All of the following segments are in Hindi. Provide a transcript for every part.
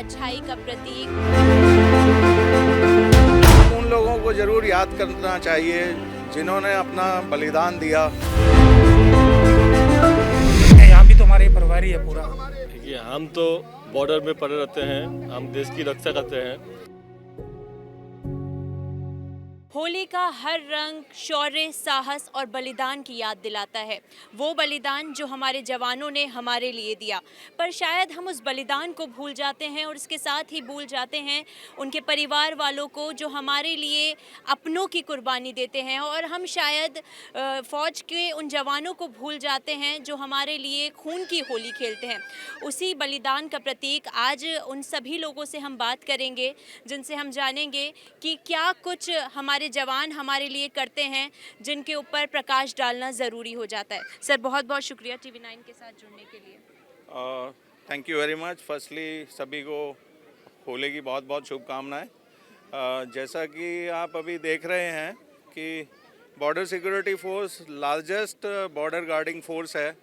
अच्छाई का प्रतीक। उन लोगों को ज़रूर याद करना चाहिए जिन्होंने अपना बलिदान दिया। यहाँ भी तो हमारे परिवार ही है पूरा। देखिए, हम तो बॉर्डर में पड़े रहते हैं, हम देश की रक्षा करते हैं। होली का हर रंग शौर्य, साहस और बलिदान की याद दिलाता है। वो बलिदान जो हमारे जवानों ने हमारे लिए दिया, पर शायद हम उस बलिदान को भूल जाते हैं और इसके साथ ही भूल जाते हैं उनके परिवार वालों को जो हमारे लिए अपनों की कुर्बानी देते हैं। और हम शायद फ़ौज के उन जवानों को भूल जाते हैं जो हमारे लिए खून की होली खेलते हैं। उसी बलिदान का प्रतीक आज उन सभी लोगों से हम बात करेंगे जिनसे हम जानेंगे कि क्या कुछ हमारे जवान हमारे लिए करते हैं जिनके ऊपर प्रकाश डालना ज़रूरी हो जाता है। सर, बहुत बहुत शुक्रिया TV9 के साथ जुड़ने के लिए। Thank you very much. Firstly सभी को होली की बहुत बहुत शुभकामनाएं। जैसा कि आप अभी देख रहे हैं कि border security force largest border guarding force है,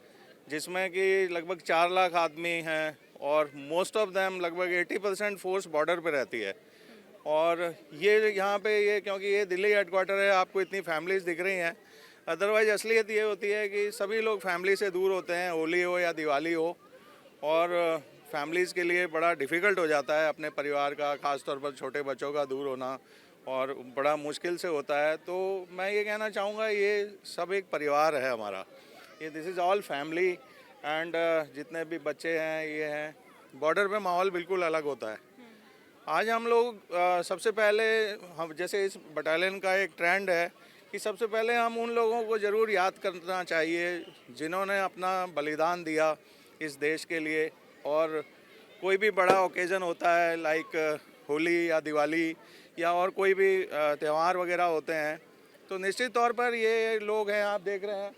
जिसमें कि लगभग 4 लाख आदमी हैं और मोस्ट ऑफ देम लगभग 80% फोर्स बॉर्डर पे रहती है। और ये यहाँ पे ये क्योंकि ये दिल्ली हेडक्वार्टर है, आपको इतनी फैमिलीज़ दिख रही हैं। अदरवाइज़ असलियत ये होती है कि सभी लोग फैमिली से दूर होते हैं, होली हो या दिवाली हो, और फैमिलीज़ के लिए बड़ा डिफ़िकल्ट हो जाता है अपने परिवार का, ख़ास तौर पर छोटे बच्चों का दूर होना, और बड़ा मुश्किल से होता है। तो मैं ये कहना चाहूँगा, ये सब एक परिवार है हमारा, ये this is all family. And जितने भी बच्चे हैं ये हैं, बॉर्डर पे माहौल बिल्कुल अलग होता है। आज हम लोग सबसे पहले हम जैसे इस बटालियन का एक ट्रेंड है कि सबसे पहले हम उन लोगों को ज़रूर याद करना चाहिए जिन्होंने अपना बलिदान दिया इस देश के लिए। और कोई भी बड़ा ओकेज़न होता है लाइक होली या दिवाली या और कोई भी त्यौहार वगैरह होते हैं, तो निश्चित तौर पर ये लोग हैं, आप देख रहे हैं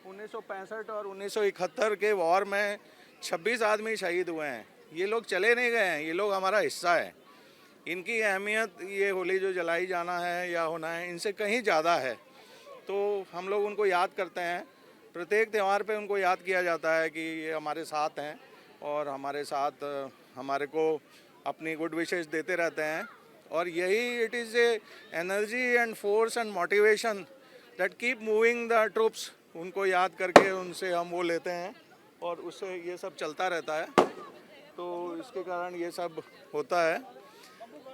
1965 और 1971 के वॉर में 26 आदमी शहीद हुए हैं। ये लोग चले नहीं गए हैं, ये लोग हमारा हिस्सा है। इनकी अहमियत ये होली जो जलाई जाना है या होना है, इनसे कहीं ज़्यादा है। तो हम लोग उनको याद करते हैं, प्रत्येक त्यौहार पे उनको याद किया जाता है कि ये हमारे साथ हैं और हमारे साथ हमारे को अपनी गुड विशेस देते रहते हैं। और यही it is A energy and force and motivation that keep moving the troops. उनको याद करके उनसे हम वो लेते हैं और उससे ये सब चलता रहता है। तो इसके कारण ये सब होता है।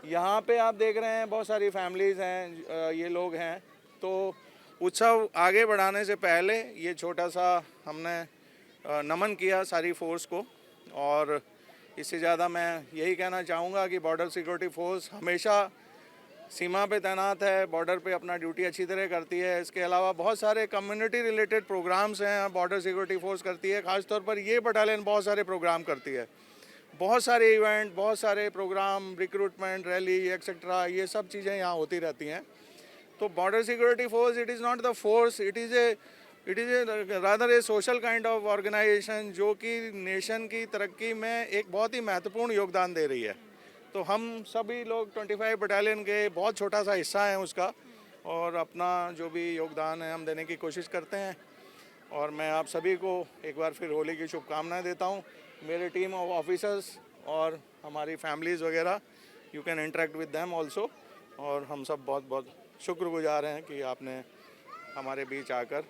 यहाँ पे आप देख रहे हैं बहुत सारी फैमिलीज़ हैं, ये लोग हैं। तो उत्सव आगे बढ़ाने से पहले ये छोटा सा हमने नमन किया सारी फोर्स को। और इससे ज़्यादा मैं यही कहना चाहूँगा कि बॉर्डर सिक्योरिटी फोर्स हमेशा सीमा पे तैनात है, बॉर्डर पे अपना ड्यूटी अच्छी तरह करती है। इसके अलावा बहुत सारे कम्युनिटी रिलेटेड प्रोग्राम्स हैं बॉर्डर सिक्योरिटी फोर्स करती है। ख़ासतौर पर ये बटालियन बहुत सारे प्रोग्राम करती है, बहुत सारे इवेंट, बहुत सारे प्रोग्राम, रिक्रूटमेंट, रैली एक्सेट्रा, ये सब चीज़ें यहाँ होती रहती हैं। तो border security force it is not the force, it is a rather a social kind of organisation जो कि नेशन की तरक्की में एक बहुत ही महत्वपूर्ण योगदान दे रही है। तो हम सभी लोग 25 बटालियन के बहुत छोटा सा हिस्सा हैं उसका, और अपना जो भी योगदान है हम देने की कोशिश करते हैं। और मैं आप सभी को एक बार फिर होली की शुभकामनाएं देता हूं। मेरे टीम ऑफ ऑफिसर्स और हमारी फैमिलीज़ वगैरह, you can interact with them also. और हम सब बहुत बहुत शुक्रगुजार हैं कि आपने हमारे बीच आकर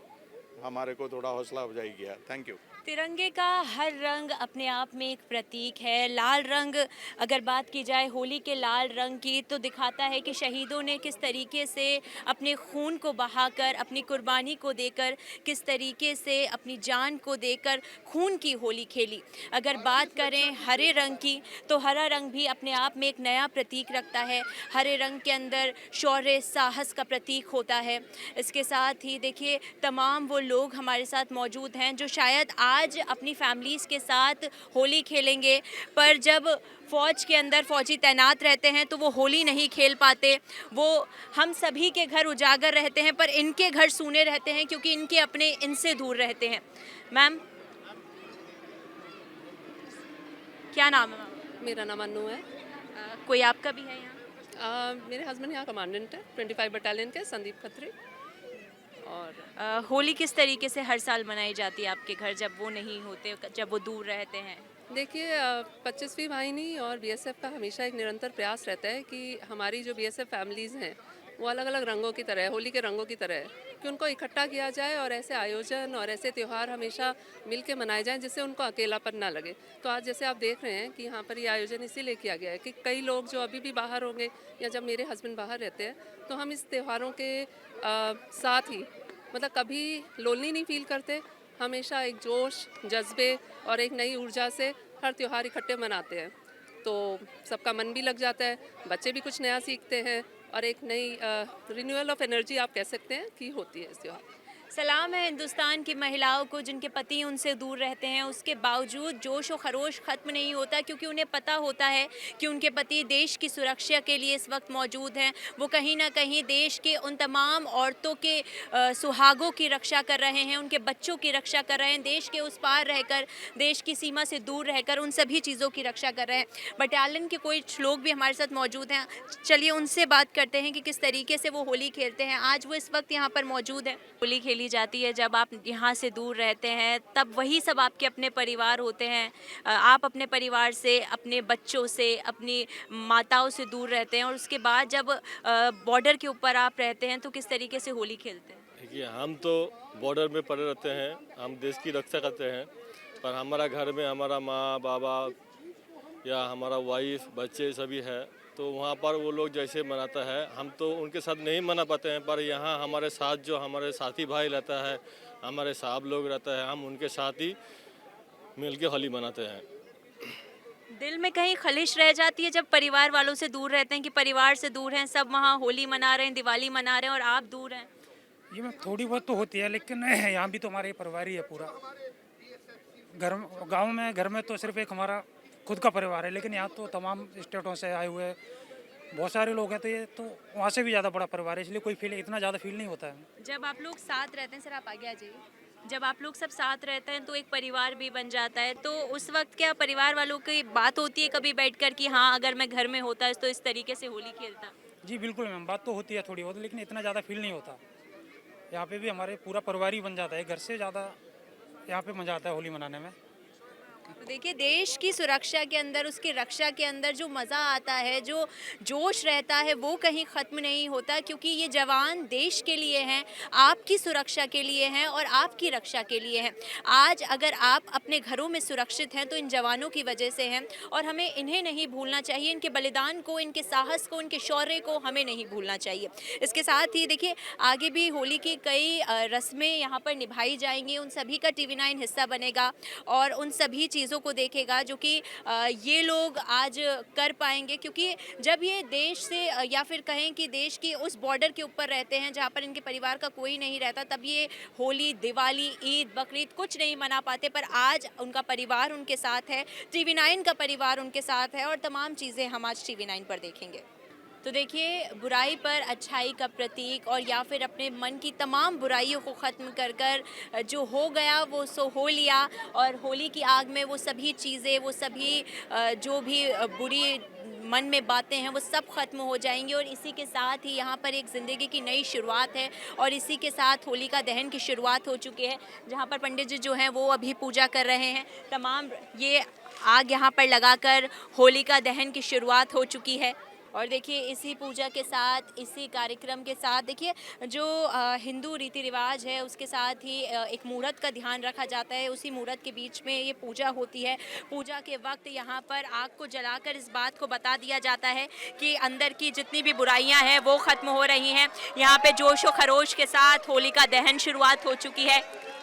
हमारे को थोड़ा हौसला अफजाई किया। Thank you. तिरंगे का हर रंग अपने आप में एक प्रतीक है। लाल रंग, अगर बात की जाए होली के लाल रंग की, तो दिखाता है कि शहीदों ने किस तरीके से अपने खून को बहाकर, अपनी कुर्बानी को देकर, किस तरीके से अपनी जान को देकर खून की होली खेली। अगर बात करें हरे रंग की, तो हरा रंग भी अपने आप में एक नया प्रतीक रखता है। हरे रंग के अंदर शौर्य, साहस का प्रतीक होता है। इसके साथ ही देखिए, तमाम वो लोग हमारे साथ मौजूद हैं जो शायद आज अपनी फैमिलीज़ के साथ होली खेलेंगे, पर जब फ़ौज के अंदर फ़ौजी तैनात रहते हैं तो वो होली नहीं खेल पाते। वो हम सभी के घर उजागर रहते हैं, पर इनके घर सूने रहते हैं क्योंकि इनके अपने इनसे दूर रहते हैं। मैम, क्या नाम है मैम? मेरा नाम अनु है। कोई आपका भी है यहाँ? मेरे हस्बैंड यहाँ कमांडेंट है 25 बटालियन के, संदीप खत्री। और होली किस तरीके से हर साल मनाई जाती है आपके घर, जब वो नहीं होते, जब वो दूर रहते हैं? देखिए 25वीं वाहिनी और बीएसएफ का हमेशा एक निरंतर प्रयास रहता है कि हमारी जो बीएसएफ फैमिलीज़ हैं वो अलग अलग रंगों की तरह है, होली के रंगों की तरह है, कि उनको इकट्ठा किया जाए और ऐसे आयोजन और ऐसे त्यौहार हमेशा मिल के मनाए जाएं जिससे उनको अकेलापन ना लगे। तो आज जैसे आप देख रहे हैं कि यहाँ पर ये आयोजन इसीलिए किया गया है कि कई लोग जो अभी भी बाहर होंगे या जब मेरे हस्बैंड बाहर रहते हैं तो हम इस त्योहारों के साथ ही मतलब कभी लोनली नहीं फील करते, हमेशा एक जोश, जज्बे और एक नई ऊर्जा से हर त्यौहार इकट्ठे मनाते हैं। तो सबका मन भी लग जाता है, बच्चे भी कुछ नया सीखते हैं और एक नई रिन्यूअल ऑफ एनर्जी आप कह सकते हैं कि होती है इस त्यौहार। सलाम है हिंदुस्तान की महिलाओं को जिनके पति उनसे दूर रहते हैं, उसके बावजूद जोश और खरोश ख़त्म नहीं होता, क्योंकि उन्हें पता होता है कि उनके पति देश की सुरक्षा के लिए इस वक्त मौजूद हैं। वो कहीं ना कहीं देश के उन तमाम औरतों के सुहागों की रक्षा कर रहे हैं, उनके बच्चों की रक्षा कर रहे हैं, देश के उस पार रहकर, देश की सीमा से दूर रहकर उन सभी चीज़ों की रक्षा कर रहे हैं। बटालियन के कुछ लोग भी हमारे साथ मौजूद हैं, चलिए उनसे बात करते हैं कि किस तरीके से वो होली खेलते हैं। आज वो इस वक्त यहाँ पर मौजूद है। होली खेली जाती है जब आप यहाँ से दूर रहते हैं, तब वही सब आपके अपने परिवार होते हैं। आप अपने परिवार से, अपने बच्चों से, अपनी माताओं से दूर रहते हैं, और उसके बाद जब बॉर्डर के ऊपर आप रहते हैं तो किस तरीके से होली खेलते हैं? देखिए, हम तो बॉर्डर में पड़े रहते हैं, हम देश की रक्षा करते हैं, पर हमारा घर में हमारा माँ बाबा या हमारा वाइफ बच्चे सभी है, तो वहाँ पर वो लोग जैसे मनाता है हम तो उनके साथ नहीं मना पाते हैं। पर यहाँ हमारे साथ जो हमारे साथी भाई रहता है, हमारे साहब लोग रहता है, हम उनके साथ ही मिल के होली मनाते हैं। दिल में कहीं खलिश रह जाती है जब परिवार वालों से दूर रहते हैं कि परिवार से दूर हैं, सब वहाँ होली मना रहे हैं, दिवाली मना रहे हैं और आप दूर हैं? ये में थोड़ी बहुत तो होती है, लेकिन यहाँ भी तो हमारे परिवार ही है पूरा। घर गांव में घर में तो सिर्फ एक हमारा खुद का परिवार है, लेकिन यहाँ तो तमाम स्टेटों से आए हुए बहुत सारे लोग हैं, तो ये तो वहाँ से भी ज़्यादा बड़ा परिवार है, इसलिए कोई फील इतना ज़्यादा फील नहीं होता है। जब आप लोग साथ रहते हैं, सर आप आगे आ जाइए, जब आप लोग सब साथ रहते हैं तो एक परिवार भी बन जाता है। तो उस वक्त क्या परिवार वालों की बात होती है कभी बैठकर कि हाँ अगर मैं घर में होता तो इस तरीके से होली खेलता? जी बिल्कुल मैम, बात तो होती है थोड़ी बहुत, लेकिन इतना ज़्यादा फील नहीं होता। यहाँ पे भी हमारे पूरा परिवार ही बन जाता है, घर से ज़्यादा यहाँ पे मज़ा आता है होली मनाने में। तो देखिए, देश की सुरक्षा के अंदर, उसकी रक्षा के अंदर जो मज़ा आता है, जो जोश रहता है, वो कहीं ख़त्म नहीं होता, क्योंकि ये जवान देश के लिए हैं, आपकी सुरक्षा के लिए हैं और आपकी रक्षा के लिए हैं। आज अगर आप अपने घरों में सुरक्षित हैं तो इन जवानों की वजह से हैं, और हमें इन्हें नहीं भूलना चाहिए, इनके बलिदान को, इनके साहस को, इनके शौर्य को हमें नहीं भूलना चाहिए। इसके साथ ही देखिए, आगे भी होली की कई रस्में यहाँ पर निभाई जाएंगी, उन सभी का TV9 हिस्सा बनेगा और उन सभी चीज़ों को देखेगा जो कि ये लोग आज कर पाएंगे, क्योंकि जब ये देश से या फिर कहें कि देश की उस बॉर्डर के ऊपर रहते हैं जहाँ पर इनके परिवार का कोई नहीं रहता, तब ये होली, दिवाली, ईद, बकरीद कुछ नहीं मना पाते, पर आज उनका परिवार उनके साथ है, TV9 का परिवार उनके साथ है, और तमाम चीज़ें हम आज TV9 पर देखेंगे। तो देखिए, बुराई पर अच्छाई का प्रतीक, और या फिर अपने मन की तमाम बुराइयों को ख़त्म कर कर जो हो गया वो सो हो लिया, और होली की आग में वो सभी चीज़ें, वो सभी जो भी बुरी मन में बातें हैं वो सब ख़त्म हो जाएंगी, और इसी के साथ ही यहाँ पर एक ज़िंदगी की नई शुरुआत है, और इसी के साथ होली का दहन की शुरुआत हो चुकी है, जहाँ पर पंडित जी जो हैं वो अभी पूजा कर रहे हैं। तमाम ये आग यहाँ पर लगाकर होली का दहन की शुरुआत हो चुकी है। और देखिए, इसी पूजा के साथ, इसी कार्यक्रम के साथ देखिए जो हिंदू रीति रिवाज है उसके साथ ही एक मुहूर्त का ध्यान रखा जाता है। उसी मुहूर्त के बीच में ये पूजा होती है। पूजा के वक्त यहाँ पर आग को जलाकर इस बात को बता दिया जाता है कि अंदर की जितनी भी बुराइयाँ हैं वो ख़त्म हो रही हैं। यहाँ पे जोश व खरोश के साथ होली का दहन शुरुआत हो चुकी है।